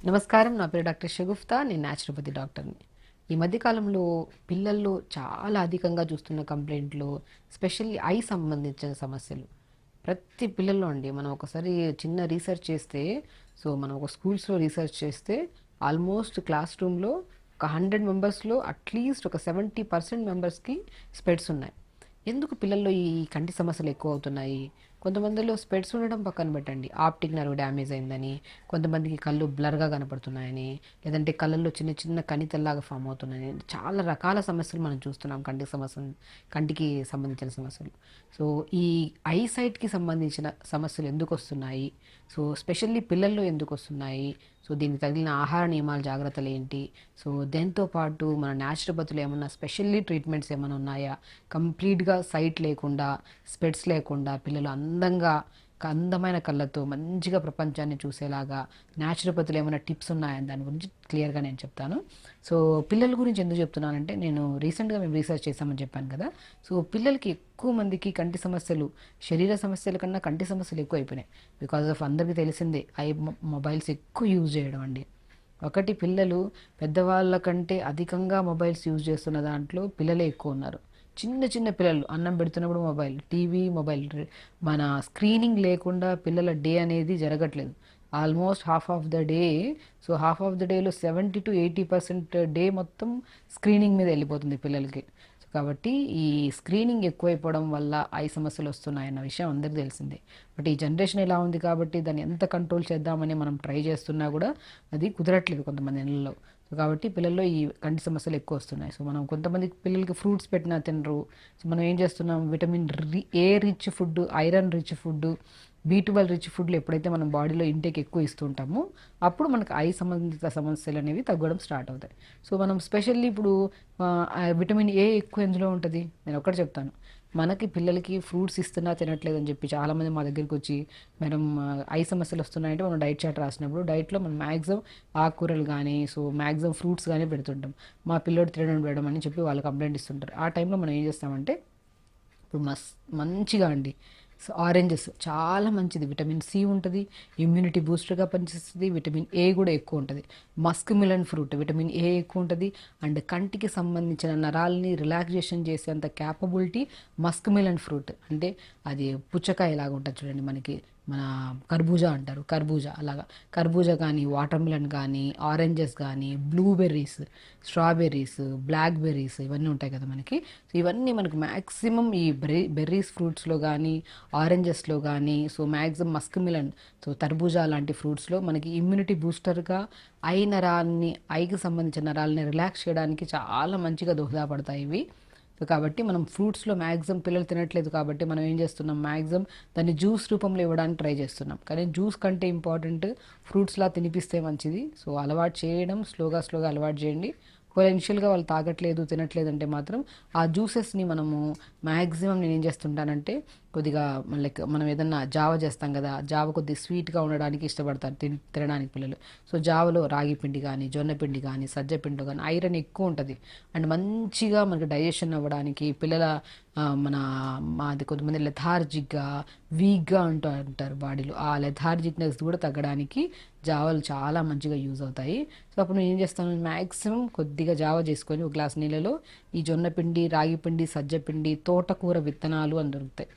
నమస్కారం. నా పేరు డాక్టర్ షగుఫ్తా. నేను న్యాచురోపతి డాక్టర్ని. ఈ మధ్య కాలంలో పిల్లల్లో చాలా అధికంగా చూస్తున్న కంప్లైంట్లు, స్పెషల్లీ ఐ సంబంధించిన సమస్యలు. ప్రతి పిల్లల్లో అండి మనం ఒకసారి చిన్న రీసెర్చ్ చేస్తే, మనం ఒక స్కూల్స్‌లో రీసెర్చ్ చేస్తే ఆల్మోస్ట్ క్లాస్ రూమ్‌లో ఒక 100 మెంబర్స్‌లో అట్‌లీస్ట్ ఒక 70% మెంబర్స్‌కి స్పెట్స్ ఉన్నాయి. ఎందుకు పిల్లల్లో ఈ కంటి సమస్యలు ఎక్కువ అవుతున్నాయి? కొంతమందిలో స్పెట్స్ ఉండడం పక్కన పెట్టండి, ఆప్టిక్ నర్వ్ డ్యామేజ్ అయిందని, కొంతమందికి కళ్ళు బ్లర్గా కనపడుతున్నాయని, లేదంటే కళ్ళల్లో చిన్న చిన్న కణితల్లాగా ఫామ్ అవుతున్నాయని, చాలా రకాల సమస్యలు మనం చూస్తున్నాం. కంటికి సంబంధించిన సమస్యలు. సో ఈ ఐ సైట్కి సంబంధించిన సమస్యలు ఎందుకు వస్తున్నాయి? స్పెషల్లీ పిల్లల్లో ఎందుకు వస్తున్నాయి? దీనికి తగిలిన ఆహార నియమాల జాగ్రత్తలు ఏంటి? దాంతో పాటు మన న్యాచురోపతిలో ఏమన్నా స్పెషల్లీ ట్రీట్మెంట్స్ ఏమైనా ఉన్నాయా? కంప్లీట్గా సైట్ లేకుండా, స్పెట్స్ లేకుండా పిల్లలు అందంగా అందమైన కళ్ళతో మంచిగా ప్రపంచాన్ని చూసేలాగా న్యాచురోపతిలో ఏమైనా టిప్స్ ఉన్నాయని దాని గురించి క్లియర్గా నేను చెప్తాను. పిల్లల గురించి ఎందుకు చెప్తున్నానంటే, రీసెంట్గా మేము రీసెర్చ్ చేసామని చెప్పాను కదా. పిల్లలకి ఎక్కువ మందికి కంటి సమస్యలు, శరీర సమస్యల కన్నా కంటి సమస్యలు ఎక్కువ అయిపోయినాయి. బికాజ్ ఆఫ్ అందరికీ తెలిసిందే, మొబైల్స్ ఎక్కువ యూజ్ చేయడం అండి. ఒకటి, పిల్లలు పెద్దవాళ్ళ కంటే అధికంగా మొబైల్స్ యూజ్ చేస్తున్న దాంట్లో పిల్లలే ఎక్కువ ఉన్నారు. చిన్న చిన్న పిల్లలు అన్నం పెడుతున్నప్పుడు మొబైల్, టీవీ, మొబైల్. మన స్క్రీనింగ్ లేకుండా పిల్లల డే అనేది జరగట్లేదు. Almost half of the day. Half of the డేలో 70-80% డే మొత్తం స్క్రీనింగ్ మీద వెళ్ళిపోతుంది పిల్లలకి. కాబట్టి ఈ స్క్రీనింగ్ ఎక్కువైపోవడం వల్ల ఐ సమస్యలు వస్తున్నాయన్న విషయం అందరికీ తెలిసిందే. బట్ ఈ జనరేషన్ ఇలా ఉంది కాబట్టి దాన్ని ఎంత కంట్రోల్ చేద్దామని మనం ట్రై చేస్తున్నా కూడా అది కుదరట్లేదు కొంతమంది ఇళ్ళలో. కాబట్టి పిల్లల్లో ఈ కంటి సమస్యలు ఎక్కువ వస్తున్నాయి. మనం కొంతమంది పిల్లలకి ఫ్రూట్స్ పెట్టినా తినరు. మనం ఏం చేస్తున్నాం, vitamin A rich food, iron rich food, B12 rich ఫుడ్లు ఎప్పుడైతే మనం బాడీలో ఇంటేక్ ఎక్కువ ఇస్తుంటామో అప్పుడు మనకు ఐ సంబంధిత సమస్యలు అనేవి తగ్గడం స్టార్ట్ అవుతాయి. మనం స్పెషల్లీ ఇప్పుడు విటమిన్ ఏ ఎక్కువ ఎందులో ఉంటుంది, నేను ఒకటి చెప్తాను. మనకి పిల్లలకి ఫ్రూట్స్ ఇస్తున్నా తినట్లేదని చెప్పి చాలామంది మా దగ్గరికి వచ్చి, మేడం ఐ సమస్యలు వస్తున్నాయంటే మనం డైట్ చార్ట్ రాసినప్పుడు డైట్లో మనం మ్యాక్సిమం ఆకుకూరలు కానీ, మ్యాక్సిమం ఫ్రూట్స్ కానీ పెడుతుంటాం. మా పిల్లోడు తినడం పెడడం అని చెప్పి వాళ్ళు కంప్లైంట్ ఇస్తుంటారు. ఆ టైంలో మనం ఏం చేస్తామంటే, ఇప్పుడు మంచిగా అండి, ఆరెంజెస్ చాలా మంచిది, విటమిన్ సి ఉంటుంది, ఇమ్యూనిటీ బూస్టర్గా పనిచేస్తుంది, విటమిన్ ఏ కూడా ఎక్కువ ఉంటుంది. Musk melon fruit vitamin A ఎక్కువ ఉంటుంది. అండ్ కంటికి సంబంధించిన నరాలని రిలాక్సేషన్ చేసేంత క్యాపబిలిటీ మస్క్ మిలన్ ఫ్రూట్. అంటే అది పుచ్చకాయ లాగా ఉంటుంది చూడండి, మనకి మన కర్బూజా అంటారు, కర్బూజా అలాగా. కర్బూజా కానీ, వాటర్ మిలన్ కానీ, ఆరెంజెస్ కానీ, బ్లూబెర్రీస్, స్ట్రాబెర్రీస్, బ్లాక్ బెర్రీస్, ఇవన్నీ ఉంటాయి కదా మనకి. ఇవన్నీ మనకు మ్యాక్సిమం ఈ బెర్రీస్ ఫ్రూట్స్లో కానీ, ఆరెంజెస్లో కానీ, మ్యాక్సిమం మస్క్ మిలన్, తర్బూజా లాంటి ఫ్రూట్స్లో మనకి ఇమ్యూనిటీ బూస్టర్గా ఐకి సంబంధించిన నరాలని రిలాక్స్ చేయడానికి చాలా మంచిగా దోహదపడతాయి ఇవి. కాబట్టి మనం ఫ్రూట్స్లో మ్యాక్సిమం పిల్లలు తినట్లేదు కాబట్టి మనం ఏం చేస్తున్నాం, మ్యాక్సిమం దాన్ని జ్యూస్ రూపంలో ఇవ్వడానికి ట్రై చేస్తున్నాం. కానీ జ్యూస్ కంటే ఇంపార్టెంట్ ఫ్రూట్స్లా తినిపిస్తే మంచిది. అలవాటు చేయడం, స్లోగా అలవాటు చేయండి. ఒకవేళ ఇనిషియల్గా వాళ్ళు తాగట్లేదు, తినట్లేదు అంటే మాత్రం ఆ జ్యూసెస్ని మనము మ్యాక్సిమం నేను ఏం చేస్తుంటానంటే, కొద్దిగా లైక్ మనం ఏదన్నా జావ చేస్తాం కదా, జావ కొద్దిగా స్వీట్గా ఉండడానికి ఇష్టపడతారు తినడానికి పిల్లలు. జావలో రాగి పిండి కానీ, జొన్న పిండి కానీ, సజ్జ పిండి కానీ ఐరన్ ఎక్కువ ఉంటుంది. అండ్ మంచిగా మనకి డైజెషన్ అవ్వడానికి పిల్లల మాది కొంతమంది లెథార్జిక్గా, వీక్గా ఉంటారు బాడీలో. ఆ లెథార్జిక్నెస్ కూడా తగ్గడానికి జావలు చాలా మంచిగా యూజ్ అవుతాయి. అప్పుడు నేను ఏం చేస్తాను, మ్యాక్సిమం కొద్దిగా జావ చేసుకొని ఒక గ్లాస్ నీళ్ళలో ఈ జొన్న పిండి, రాగి పిండి, సజ్జ పిండి, తోటకూర విత్తనాలు అని దొరుకుతాయి,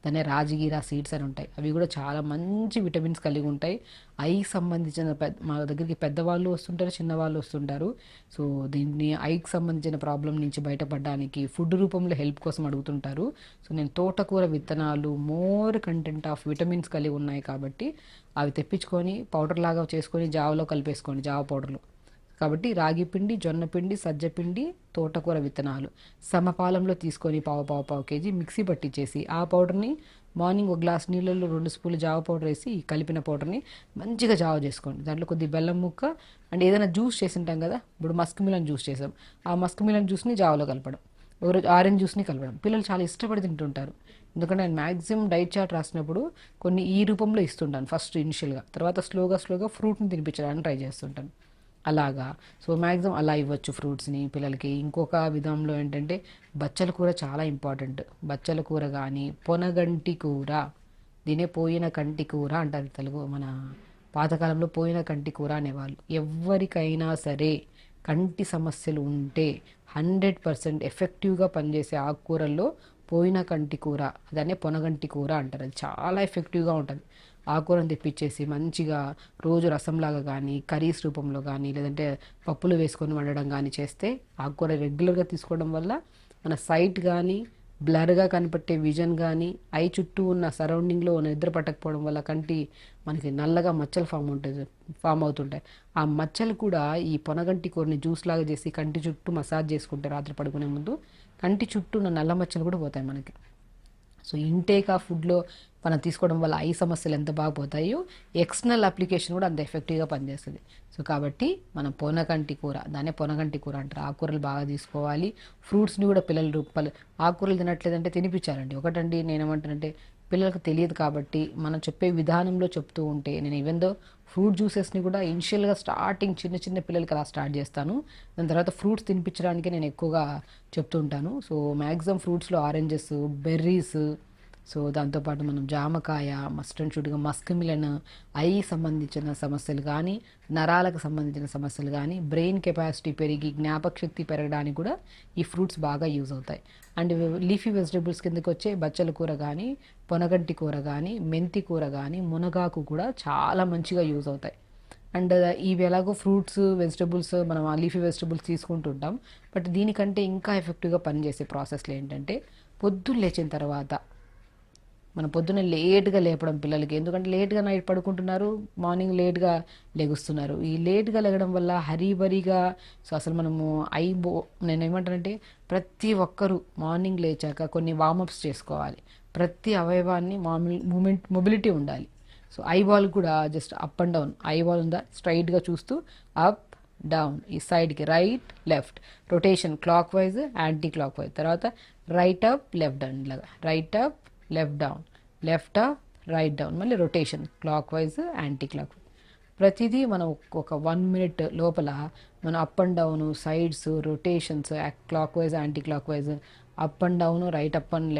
దాన్ని రాజగిరా సీడ్స్ అని ఉంటాయి. అవి కూడా చాలా మంచి విటమిన్స్ కలిగి ఉంటాయి. ఐ సంబంధించిన మా దగ్గరికి పెద్దవాళ్ళు వస్తుంటారు, చిన్నవాళ్ళు వస్తుంటారు. దీన్ని ఐకి సంబంధించిన ప్రాబ్లం నుంచి బయటపడడానికి ఫుడ్ రూపంలో హెల్ప్ కోసం అడుగుతుంటారు. నేను తోటకూర విత్తనాలు మోర్ కంటెంట్ ఆఫ్ విటమిన్స్ కలిగి ఉన్నాయి కాబట్టి అవి తెప్పించుకొని పౌడర్ లాగా చేసుకొని జావలో కలిపేసుకోండి, జావ పౌడర్లో. కాబట్టి రాగి పిండి, జొన్న పిండి, సజ్జ పిండి, తోటకూర విత్తనాలు సమపాలంలో తీసుకొని పావు కేజీ మిక్సీ పట్టించేసి ఆ పౌడర్ని మార్నింగ్ ఒక గ్లాస్ నీళ్ళల్లో 2 స్పూన్లు జావ పౌడర్ వేసి ఈ కలిపిన పౌడర్ని మంచిగా జావ చేసుకోండి. దాంట్లో కొద్ది బెల్లం ముక్క అండ్ ఏదైనా జ్యూస్ చేసి ఉంటాం కదా, ఇప్పుడు మస్క్ మిలన్ జ్యూస్ చేసాం, ఆ మస్క్ మిలన్ జ్యూస్ని జావలో కలపడం, ఒకరోజు ఆరెంజ్ జ్యూస్ని కలపడం. పిల్లలు చాలా ఇష్టపడి తింటుంటారు. ఎందుకంటే నేను మ్యాక్సిమం డైట్ చార్ట్ రాసినప్పుడు కొన్ని ఈ రూపంలో ఇస్తుంటాను ఫస్ట్ ఇనిషియల్గా, తర్వాత స్లోగా ఫ్రూట్ని తినిపించడానికి ట్రై చేస్తుంటాను అలాగా. మ్యాక్సిమం అలా ఇవ్వచ్చు ఫ్రూట్స్ని పిల్లలకి. ఇంకొక విధంలో ఏంటంటే, బచ్చల కూర చాలా ఇంపార్టెంట్. బచ్చల కూర కానీ, పొనగంటి కూర, దీనే పోయిన కంటి కూర అంటారు మన పాతకాలంలో పోయిన కంటి కూర అనేవాళ్ళు. ఎవరికైనా సరే కంటి సమస్యలు ఉంటే 100% ఎఫెక్టివ్గా పనిచేసే ఆకుకూరల్లో పోయిన కంటి కూర, దాన్నే పొనగంటి కూర అంటారు. అది చాలా ఎఫెక్టివ్గా ఉంటుంది. ఆకుకూరను తెప్పించేసి మంచిగా రోజు రసంలాగా కానీ, కర్రీస్ రూపంలో కానీ, లేదంటే పప్పులు వేసుకొని వండడం కానీ చేస్తే, ఆకుకూర రెగ్యులర్గా తీసుకోవడం వల్ల మన సైట్ కానీ, బ్లర్గా కనిపెట్టే విజన్ కానీ, ఐ చుట్టూ ఉన్న సరౌండింగ్లో నిద్ర పట్టకపోవడం వల్ల కంటి మనకి నల్లగా మచ్చలు ఫామ్ అవుతుంటాయి. ఆ మచ్చలు కూడా ఈ పొనగంటి కూరని జ్యూస్ లాగా చేసి కంటి చుట్టూ మసాజ్ చేసుకుంటే రాత్రి పడుకునే ముందు కంటి చుట్టూ ఉన్న నల్ల మచ్చలు కూడా పోతాయి మనకి. సో ఇంటేక్ ఆ ఫుడ్లో మనం తీసుకోవడం వల్ల ఐ సమస్యలు ఎంత బాగా పోతాయో ఎక్స్టర్నల్ అప్లికేషన్ కూడా అంత ఎఫెక్టివ్గా పనిచేస్తుంది. సో కాబట్టి మనం పొనగంటి కూర, దాన్నే పొనగంటి కూర అంటారు. ఆకుకూరలు బాగా తీసుకోవాలి. ఫ్రూట్స్ని కూడా పిల్లలు ఆకుకూరలు తినట్లేదంటే తినిపించాలండి. ఒకటండి నేనేమంటానంటే, పిల్లలకు తెలియదు కాబట్టి మనం చెప్పే విధానంలో చెప్తూ ఉంటే, నేను ఈవెన్ దో ఫ్రూట్ జ్యూసెస్ని కూడా ఇనిషియల్గా స్టార్టింగ్ చిన్న చిన్న పిల్లలకి అలా స్టార్ట్ చేస్తాను. దాని తర్వాత ఫ్రూట్స్ తినిపించడానికి నేను ఎక్కువగా చెప్తూ ఉంటాను. సో మ్యాక్సిమం ఫ్రూట్స్లో ఆరెంజెస్, బెర్రీస్, సో దాంతోపాటు మనం జామకాయ, మస్ట్ అండ్ షుడ్గా మస్క్ మిలన్, ఐ సంబంధించిన సమస్యలు కానీ, నరాలకు సంబంధించిన సమస్యలు కానీ, బ్రెయిన్ కెపాసిటీ పెరిగి జ్ఞాపక శక్తి పెరగడానికి కూడా ఈ ఫ్రూట్స్ బాగా యూజ్ అవుతాయి. అండ్ లీఫీ వెజిటేబుల్స్ కిందకి వచ్చే బచ్చల కూర కానీ, పొనగంటి కూర కానీ, మెంతి కూర కానీ, మునగాకు కూడా చాలా మంచిగా యూజ్ అవుతాయి. అండ్ ఇవి ఎలాగో ఫ్రూట్స్, వెజిటబుల్స్ మనం లీఫీ వెజిటబుల్స్ తీసుకుంటుంటాం. బట్ దీనికంటే ఇంకా ఎఫెక్టివ్గా పనిచేసే ప్రాసెస్లో ఏంటంటే, పొద్దున్న లేచిన తర్వాత మనం పొద్దున్న లేట్గా లేపడం పిల్లలకి. ఎందుకంటే లేట్గా నైట్ పడుకుంటున్నారు, మార్నింగ్ లేట్గా లెగుస్తున్నారు. ఈ లేట్గా లెగడం వల్ల హరీబరీగా, సో అసలు మనము నేను ఏమంటానంటే, ప్రతి ఒక్కరూ మార్నింగ్ లేచాక కొన్ని వార్మప్స్ చేసుకోవాలి. ప్రతి అవయవాన్ని మొబిలిటీ ఉండాలి. సో ఐబాల్ కూడా just up and down, eyeball ఉందా స్ట్రైట్గా చూస్తూ అప్ డౌన్, ఈ సైడ్కి right left, rotation clockwise anticlockwise, తర్వాత రైట్ అప్ లెఫ్ట్ డౌన్, ఇలాగా right up left down, left up right down, మళ్ళీ rotation clockwise anticlockwise. ప్రతిదీ మనం ఒక 1 minute లోపల మనం up and down, sides, rotations, clockwise anticlockwise, up and down, right up and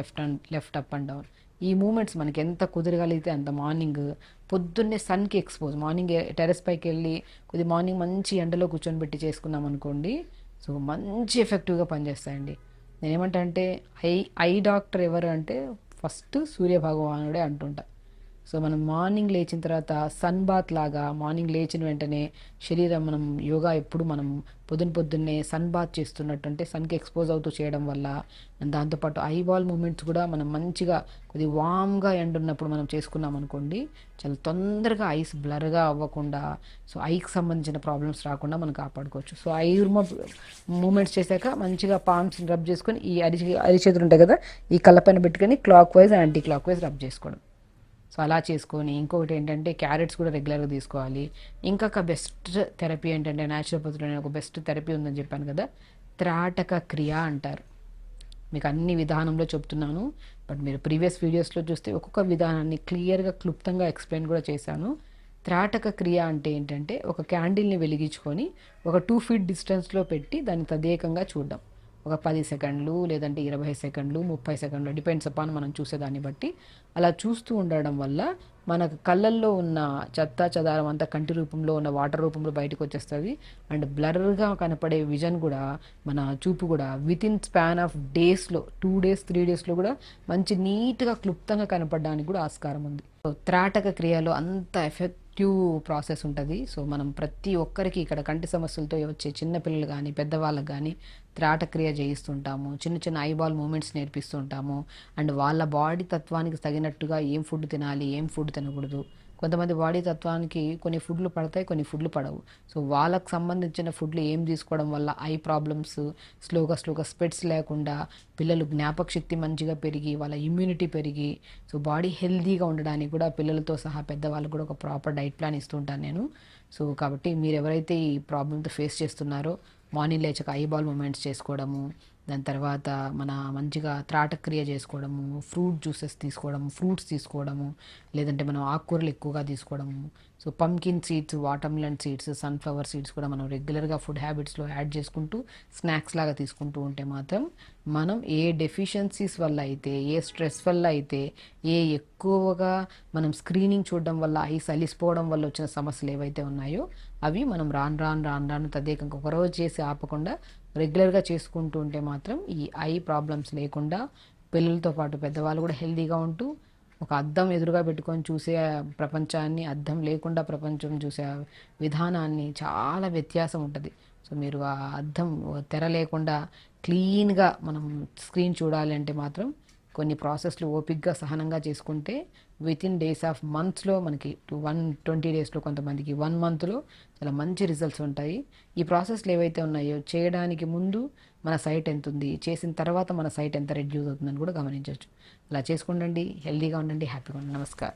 left up and down, ఈ moments మనకి ఎంత కుదరగలిగితే అంత మార్నింగ్ పొద్దున్నే సన్కి ఎక్స్పోజ్, మార్నింగ్ టెరెస్ పైకి వెళ్ళి కొద్ది మార్నింగ్ మంచి ఎండలో కూర్చొని పెట్టి చేసుకున్నాం అనుకోండి, సో మంచి ఎఫెక్టివ్గా పనిచేస్తాయండి. నేనేమంటా అంటే, ఐ డాక్టర్ ఎవరు అంటే ఫస్ట్ సూర్యభగవానుడే అంటుంటా. సో మనం మార్నింగ్ లేచిన తర్వాత సన్ బాత్ లాగా మార్నింగ్ లేచిన వెంటనే శరీరం, మనం యోగా ఎప్పుడు మనం పొద్దున్నే సన్ బాత్ చేస్తున్నట్టు, అంటే సన్కి ఎక్స్పోజ్ అవుతూ చేయడం వల్ల, దాంతోపాటు ఐబాల్ మూమెంట్స్ కూడా మనం మంచిగా కొద్ది వామ్గా ఎండ్ ఉన్నప్పుడు మనం చేసుకున్నాం అనుకోండి, చాలా తొందరగా ఐస్ బ్లర్గా అవ్వకుండా, సో ఐకి సంబంధించిన ప్రాబ్లమ్స్ రాకుండా మనం కాపాడుకోవచ్చు. సో ఐ మూమెంట్స్ చేశాక మంచిగా పామ్స్ని రబ్ చేసుకొని, ఈ అరిచేతులు ఉంటాయి కదా, ఈ కళ్ళపైన పెట్టుకొని clock wise anti clock wise rub చేసుకోవడం. సో అలా చేసుకొని, ఇంకొకటి ఏంటంటే క్యారెట్స్ కూడా రెగ్యులర్గా తీసుకోవాలి. ఇంకొక బెస్ట్ థెరపీ ఏంటంటే, న్యాచురోపతిలో ఒక బెస్ట్ థెరపీ ఉందని చెప్పాను కదా, త్రాటక క్రియ అంటారు. మీకు అన్ని విధానంలో చెప్తున్నాను, బట్ మీరు ప్రీవియస్ వీడియోస్లో చూస్తే ఒక్కొక్క విధానాన్ని క్లియర్గా క్లుప్తంగా ఎక్స్ప్లెయిన్ కూడా చేశాను. త్రాటక క్రియ అంటే ఏంటంటే, ఒక క్యాండిల్ని వెలిగించుకొని ఒక 2 feet డిస్టెన్స్లో పెట్టి దాన్ని తదేకంగా చూడడం. ఒక 10 సెకండ్లు, లేదంటే 20 సెకండ్లు, 30 సెకండ్లు, డిపెండ్స్ అపాన్ మనం చూసేదాన్ని బట్టి. అలా చూస్తూ ఉండడం వల్ల మనకు కళ్ళల్లో ఉన్న చెత్త చెదారం అంతా కంటి రూపంలో ఉన్న వాటర్ రూపంలో బయటకు వచ్చేస్తుంది. అండ్ బ్లర్గా కనపడే విజన్ కూడా, మన చూపు కూడా వితిన్ స్పాన్ ఆఫ్ డేస్లో, 2 days 3 daysలో కూడా మంచి నీట్గా క్లుప్తంగా కనపడడానికి కూడా ఆస్కారం ఉంది. సో త్రాటక క్రియలో అంత ఎఫెక్టివ్ ప్రాసెస్ ఉంటుంది. సో మనం ప్రతి ఒక్కరికి ఇక్కడ కంటి సమస్యలతో వచ్చే చిన్నపిల్లలు కానీ, పెద్దవాళ్ళకి కానీ త్రాటక్రియ చేయిస్తుంటాము. చిన్న చిన్న ఐబాల్ మూమెంట్స్ నేర్పిస్తుంటాము. అండ్ వాళ్ళ బాడీ తత్వానికి తగినట్టుగా ఏం ఫుడ్ తినాలి, ఏం ఫుడ్ తినకూడదు. కొంతమంది బాడీ తత్వానికి కొన్ని ఫుడ్లు పడతాయి, కొన్ని ఫుడ్లు పడవు. సో వాళ్ళకు సంబంధించిన ఫుడ్లు ఏం తీసుకోవడం వల్ల ఐ ప్రాబ్లమ్స్ స్లోగా స్పెట్స్ లేకుండా, పిల్లలు జ్ఞాపక శక్తి మంచిగా పెరిగి, వాళ్ళ ఇమ్యూనిటీ పెరిగి, సో బాడీ హెల్తీగా ఉండడానికి కూడా పిల్లలతో సహా పెద్దవాళ్ళకు కూడా ఒక ప్రాపర్ డైట్ ప్లాన్ ఇస్తుంటాను నేను. సో కాబట్టి మీరు ఎవరైతే ఈ ప్రాబ్లంతో ఫేస్ చేస్తున్నారో, మార్నింగ్ లేచాక ఐబాల్ మూమెంట్స్ చేసుకోవడము, దాని తర్వాత మన మంచిగా త్రాటక్రియ చేసుకోవడము, ఫ్రూట్ జ్యూసెస్ తీసుకోవడము, ఫ్రూట్స్ తీసుకోవడము, లేదంటే మనం ఆకుకూరలు ఎక్కువగా తీసుకోవడము. So pumpkin seeds, watermelon seeds, sunflower seeds కూడా మనం రెగ్యులర్గా ఫుడ్ హ్యాబిట్స్లో యాడ్ చేసుకుంటూ స్నాక్స్ లాగా తీసుకుంటూ ఉంటే మాత్రం మనం ఏ డెఫిషియన్సీస్ వల్ల అయితే, ఏ స్ట్రెస్ వల్ల అయితే, ఏ ఎక్కువగా మనం స్క్రీనింగ్ చూడడం వల్ల ఐస్ అలిసిపోవడం వల్ల వచ్చిన సమస్యలు ఏవైతే ఉన్నాయో అవి మనం రాను తదేకంగా ఒకరోజు చేసి ఆపకుండా రెగ్యులర్గా చేసుకుంటూ ఉంటే మాత్రం ఈ ఐ ప్రాబ్లమ్స్ లేకుండా పిల్లలతో పాటు పెద్దవాళ్ళు కూడా హెల్తీగా ఉంటూ ఒక అద్దం ఎదురుగా పెట్టుకొని చూసే ప్రపంచాన్ని, అద్దం లేకుండా ప్రపంచం చూసే విధానాన్ని చాలా వ్యత్యాసం ఉంటుంది. సో మీరు ఆ అద్దం తెర లేకుండా క్లీన్గా మనం స్క్రీన్ చూడాలి అంటే మాత్రం కొన్ని ప్రాసెస్లు ఓపిక్గా సహనంగా చేసుకుంటే వితిన్ డేస్ ఆఫ్ మంత్స్లో మనకి 120 డేస్లో, కొంతమందికి 1 మంత్లో చాలా మంచి రిజల్ట్స్ ఉంటాయి. ఈ ప్రాసెస్లు ఏవైతే ఉన్నాయో చేయడానికి ముందు మన సైట్ ఎంత ఉంది, చేసిన తర్వాత మన సైట్ ఎంత రెడ్యూస్ అవుతుందని కూడా గమనించవచ్చు. అలా చేసుకుండండి, హెల్తీగా ఉండండి, హ్యాపీగా ఉండండి. నమస్కారం.